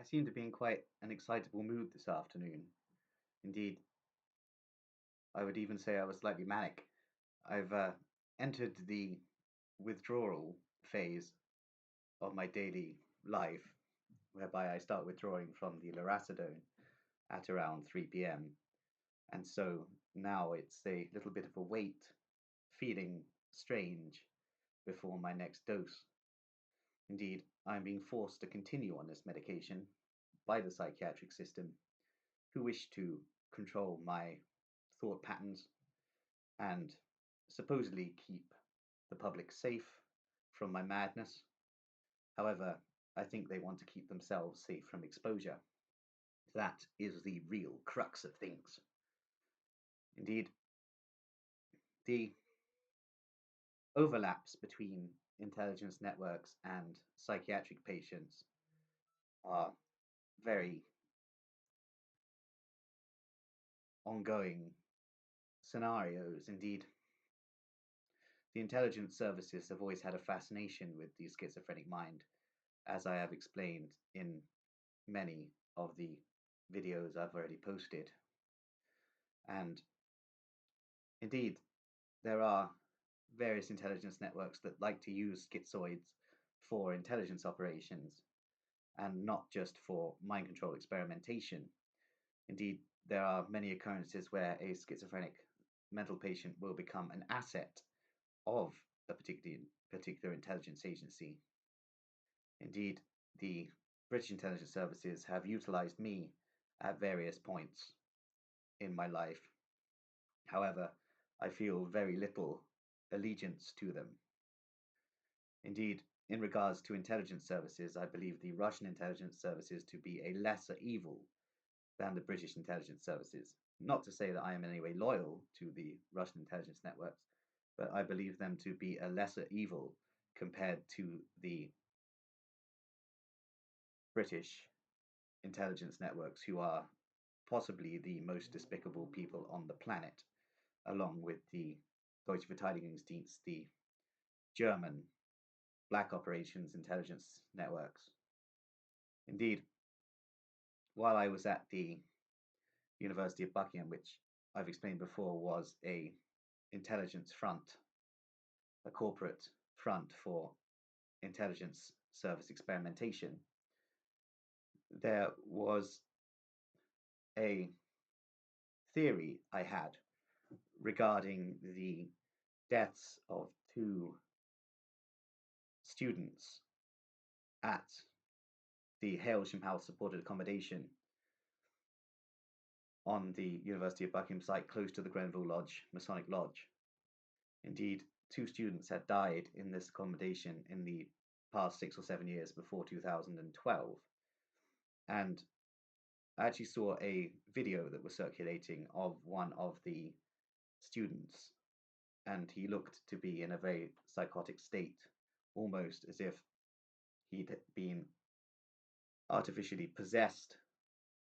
I seem to be in quite an excitable mood this afternoon. Indeed, I would even say I was slightly manic. I've entered the withdrawal phase of my daily life, whereby I start withdrawing from the lorazepam at around 3 p.m. And so now it's a little bit of a wait, feeling strange before my next dose. Indeed, I'm being forced to continue on this medication by the psychiatric system, who wish to control my thought patterns and supposedly keep the public safe from my madness. However, I think they want to keep themselves safe from exposure. That is the real crux of things. Indeed, the overlaps between intelligence networks and psychiatric patients are very ongoing scenarios. Indeed, the intelligence services have always had a fascination with the schizophrenic mind, as I have explained in many of the videos I've already posted. And indeed, there are various intelligence networks that like to use schizoids for intelligence operations and not just for mind control experimentation. Indeed, there are many occurrences where a schizophrenic mental patient will become an asset of a particular intelligence agency. Indeed, the British intelligence services have utilized me at various points in my life. However, I feel very little allegiance to them. Indeed, in regards to intelligence services, I believe the Russian intelligence services to be a lesser evil than the British intelligence services. Not to say that I am in any way loyal to the Russian intelligence networks, but I believe them to be a lesser evil compared to the British intelligence networks, who are possibly the most despicable people on the planet, along with the Deutsche Verteidigungsdienst, the German black operations intelligence networks. Indeed, while I was at the University of Buckingham, which I've explained before was a intelligence front, a corporate front for intelligence service experimentation, there was a theory I had regarding the deaths of two students at the Hailsham House supported accommodation on the University of Buckingham site close to the Grenville Lodge, Masonic Lodge. Indeed, two students had died in this accommodation in the past 6 or 7 years before 2012. And I actually saw a video that was circulating of one of the students, and he looked to be in a very psychotic state, almost as if he'd been artificially possessed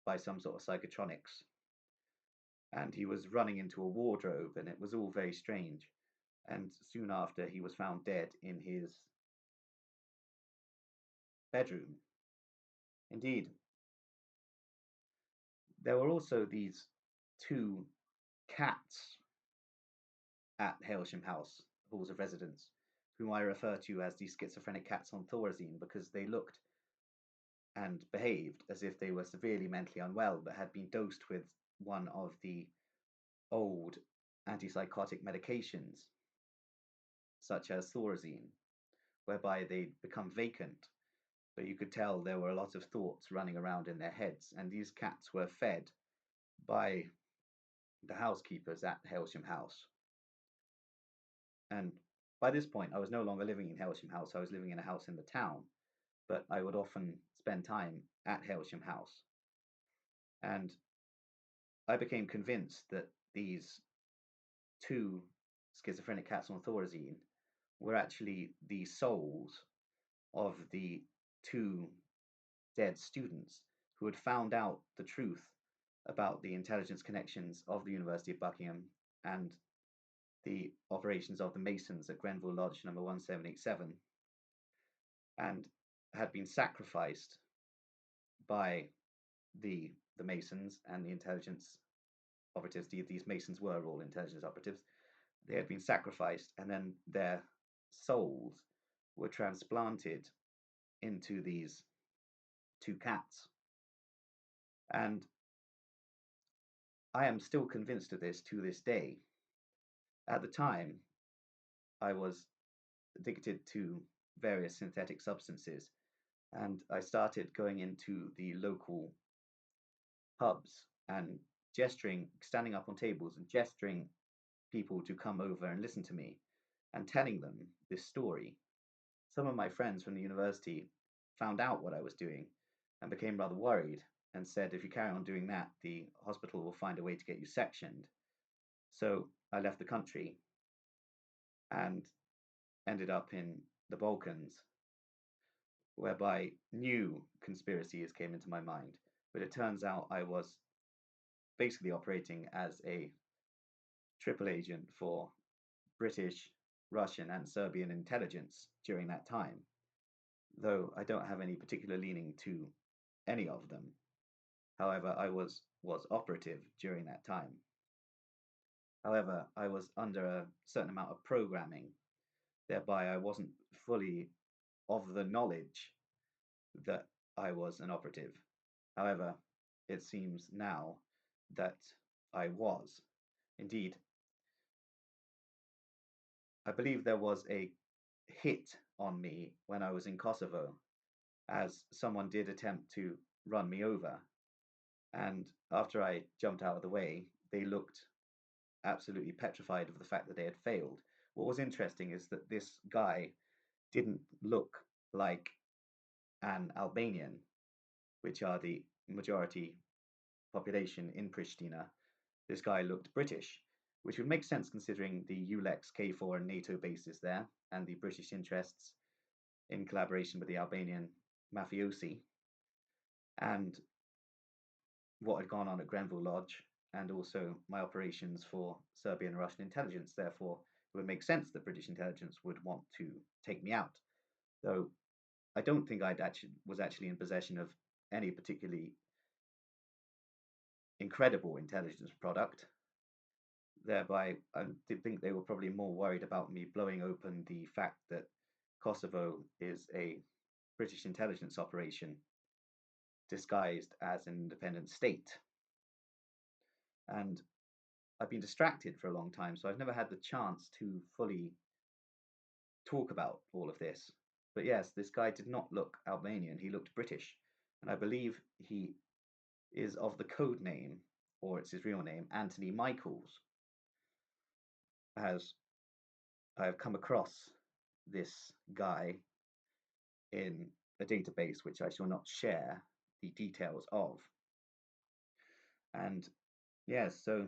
by some sort of psychotronics. And he was running into a wardrobe, and it was all very strange. And soon after, he was found dead in his bedroom. Indeed, there were also these two cats at Hailsham House, halls of residence, whom I refer to as the schizophrenic cats on Thorazine, because they looked and behaved as if they were severely mentally unwell but had been dosed with one of the old antipsychotic medications, such as Thorazine, whereby they'd become vacant, but you could tell there were a lot of thoughts running around in their heads, and these cats were fed by the housekeepers at Hailsham House. And by this point, I was no longer living in Hailsham House. I was living in a house in the town, but I would often spend time at Hailsham House. And I became convinced that these two schizophrenic cats on Thorazine were actually the souls of the two dead students who had found out the truth about the intelligence connections of the University of Buckingham and the operations of the Masons at Grenville Lodge number 1787, and had been sacrificed by the Masons and the intelligence operatives. These Masons were all intelligence operatives. They had been sacrificed, and then their souls were transplanted into these two cats. And I am still convinced of this to this day. At the time, I was addicted to various synthetic substances, and I started going into the local pubs and gesturing, standing up on tables and gesturing people to come over and listen to me and telling them this story. Some of my friends from the university found out what I was doing and became rather worried and said, if you carry on doing that, the hospital will find a way to get you sectioned. So I left the country and ended up in the Balkans, whereby new conspiracies came into my mind. But it turns out I was basically operating as a triple agent for British, Russian, and Serbian intelligence during that time, though I don't have any particular leaning to any of them. However, I was operative during that time. However, I was under a certain amount of programming, thereby I wasn't fully of the knowledge that I was an operative. However, it seems now that I was. Indeed, I believe there was a hit on me when I was in Kosovo, as someone did attempt to run me over. And after I jumped out of the way, they looked absolutely petrified of the fact that they had failed. What was interesting is that this guy didn't look like an Albanian, which are the majority population in Pristina. This guy looked British, which would make sense considering the ULEX K4 and NATO bases there and the British interests in collaboration with the Albanian mafiosi and what had gone on at Grenville Lodge and also my operations for Serbian and Russian intelligence. Therefore, it would make sense that British intelligence would want to take me out. Though I don't think I was actually in possession of any particularly incredible intelligence product. Thereby, I think they were probably more worried about me blowing open the fact that Kosovo is a British intelligence operation disguised as an independent state. And I've been distracted for a long time, so I've never had the chance to fully talk about all of this. But yes, this guy did not look Albanian, he looked British. And I believe he is of the code name, or it's his real name, Anthony Michaels, as I have come across this guy in a database which I shall not share the details of. And yes, so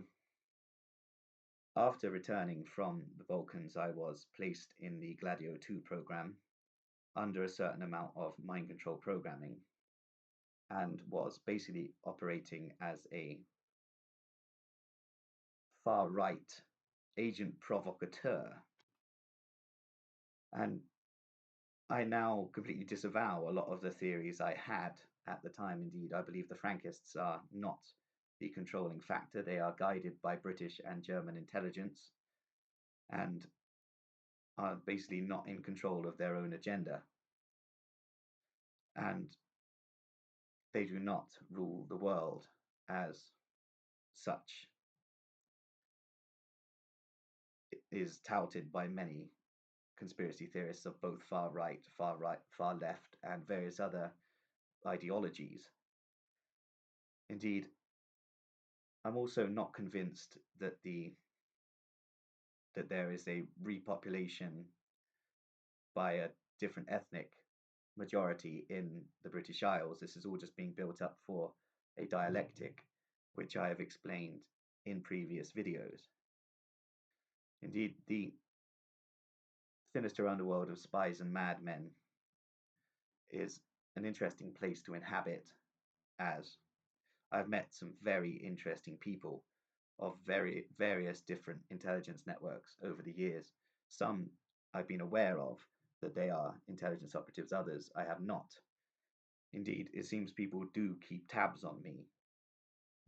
after returning from the Balkans, I was placed in the Gladio 2 program under a certain amount of mind control programming and was basically operating as a far right agent provocateur. And I now completely disavow a lot of the theories I had at the time. Indeed, I believe the Frankists are not the controlling factor. They are guided by British and German intelligence and are basically not in control of their own agenda. And they do not rule the world as such is touted by many conspiracy theorists of both far right, far left, and various other ideologies. Indeed, I'm also not convinced that there is a repopulation by a different ethnic majority in the British Isles. This is all just being built up for a dialectic, which I have explained in previous videos. Indeed, the sinister underworld of spies and madmen is an interesting place to inhabit, as I've met some very interesting people of various different intelligence networks over the years. Some I've been aware of that they are intelligence operatives, others I have not. Indeed, it seems people do keep tabs on me,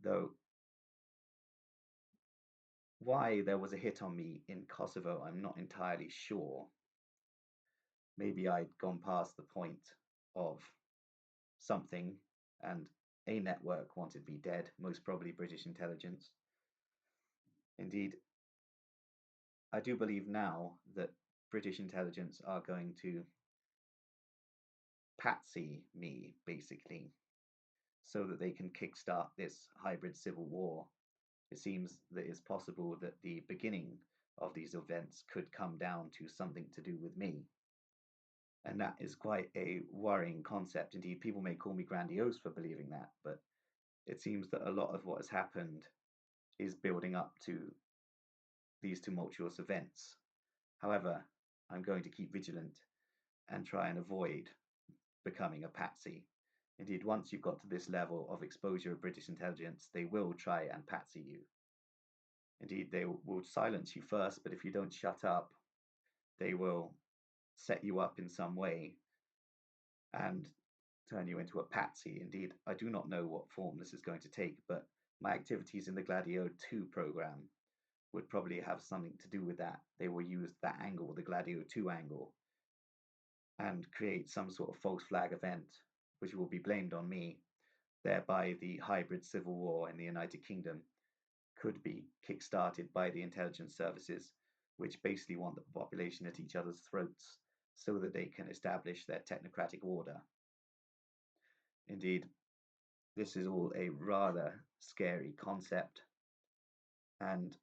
though why there was a hit on me in Kosovo, I'm not entirely sure. Maybe I'd gone past the point of something and a network wanted me dead, most probably British intelligence. Indeed, I do believe now that British intelligence are going to patsy me, basically, so that they can kickstart this hybrid civil war. It seems that it's possible that the beginning of these events could come down to something to do with me. And that is quite a worrying concept. Indeed, people may call me grandiose for believing that, but it seems that a lot of what has happened is building up to these tumultuous events. However, I'm going to keep vigilant and try and avoid becoming a patsy. Indeed, once you've got to this level of exposure of British intelligence, they will try and patsy you. Indeed, they will silence you first, but if you don't shut up, they will set you up in some way and turn you into a patsy. Indeed, I do not know what form this is going to take, but my activities in the Gladio 2 program would probably have something to do with that. They will use that angle, the Gladio 2 angle, and create some sort of false flag event, which will be blamed on me. Thereby, the hybrid civil war in the United Kingdom could be kick-started by the intelligence services, which basically want the population at each other's throats so that they can establish their technocratic order. Indeed, this is all a rather scary concept, and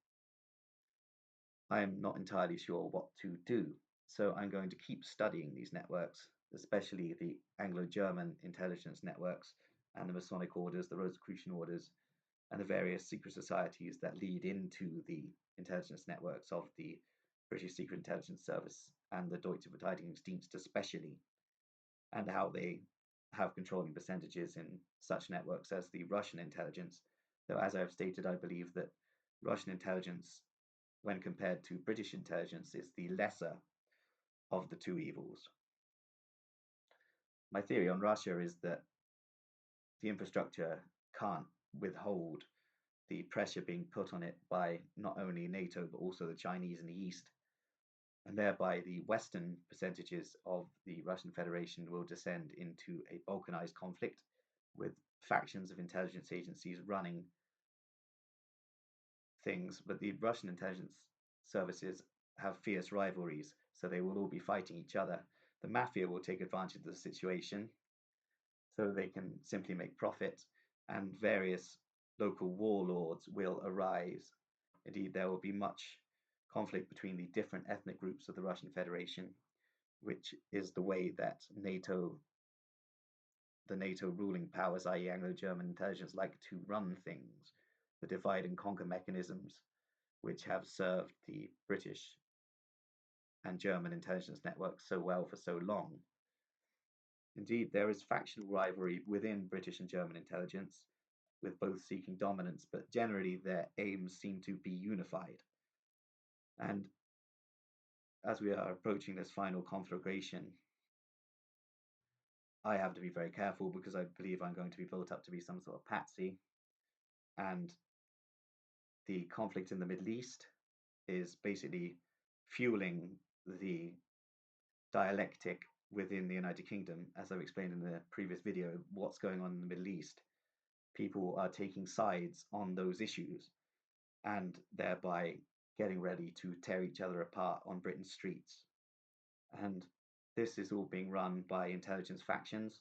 I'm not entirely sure what to do. So I'm going to keep studying these networks, especially the Anglo-German intelligence networks and the Masonic orders, the Rosicrucian orders, and the various secret societies that lead into the intelligence networks of the British Secret Intelligence Service and the Deutsche Verteidigungsdienst especially, and how they have controlling percentages in such networks as the Russian intelligence. Though, as I have stated, I believe that Russian intelligence, when compared to British intelligence, is the lesser of the two evils. My theory on Russia is that the infrastructure can't withhold the pressure being put on it by not only NATO but also the Chinese in the East, and thereby the Western percentages of the Russian Federation will descend into a balkanized conflict with factions of intelligence agencies running things, but the Russian intelligence services have fierce rivalries, so they will all be fighting each other. The mafia will take advantage of the situation so they can simply make profit, and various local warlords will arise. Indeed, there will be much conflict between the different ethnic groups of the Russian Federation, which is the way that the NATO ruling powers, i.e., Anglo-German intelligence, like to run things, the divide and conquer mechanisms, which have served the British and German intelligence networks so well for so long. Indeed, there is factional rivalry within British and German intelligence, with both seeking dominance, but generally their aims seem to be unified. And as we are approaching this final conflagration, I have to be very careful because I believe I'm going to be built up to be some sort of patsy. And the conflict in the Middle East is basically fueling the dialectic within the United Kingdom. As I've explained in the previous video, what's going on in the Middle East. People are taking sides on those issues and thereby getting ready to tear each other apart on Britain's streets. And this is all being run by intelligence factions,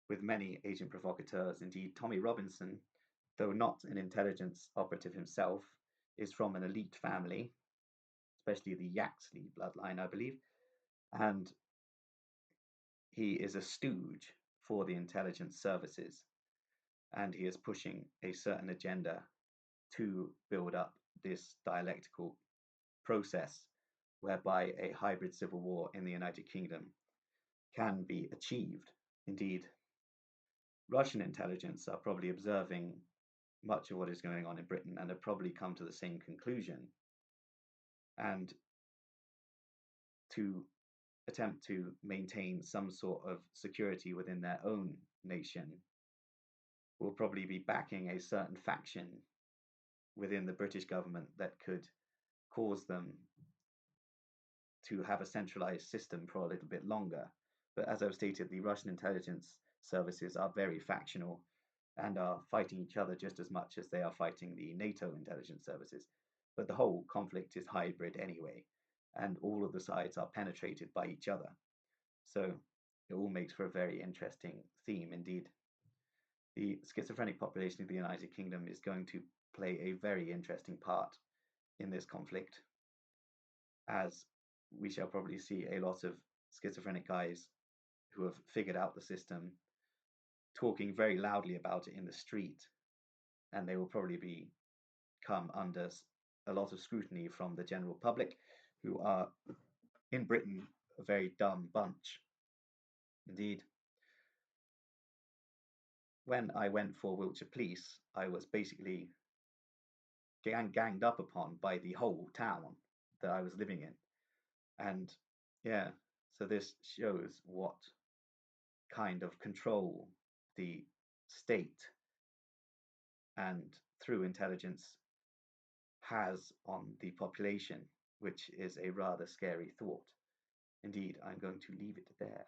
with many agent provocateurs. Indeed, Tommy Robinson, though not an intelligence operative himself, is from an elite family, especially the Yaxley bloodline, I believe, and he is a stooge for the intelligence services, and he is pushing a certain agenda to build up this dialectical process whereby a hybrid civil war in the United Kingdom can be achieved. Indeed, Russian intelligence are probably observing much of what is going on in Britain and have probably come to the same conclusion. And to attempt to maintain some sort of security within their own nation will probably be backing a certain faction within the British government that could cause them to have a centralized system for a little bit longer. But as I've stated, the Russian intelligence services are very factional and are fighting each other just as much as they are fighting the NATO intelligence services. But the whole conflict is hybrid anyway, and all of the sides are penetrated by each other. So it all makes for a very interesting theme indeed. The schizophrenic population of the United Kingdom is going to play a very interesting part in this conflict, as we shall probably see a lot of schizophrenic guys who have figured out the system talking very loudly about it in the street, and they will probably be come under a lot of scrutiny from the general public, who are in Britain a very dumb bunch. Indeed, when I went for Wiltshire Police, I was basically ganged up upon by the whole town that I was living in. And yeah, so this shows what kind of control the state and through intelligence has on the population, which is a rather scary thought. Indeed, I'm going to leave it there.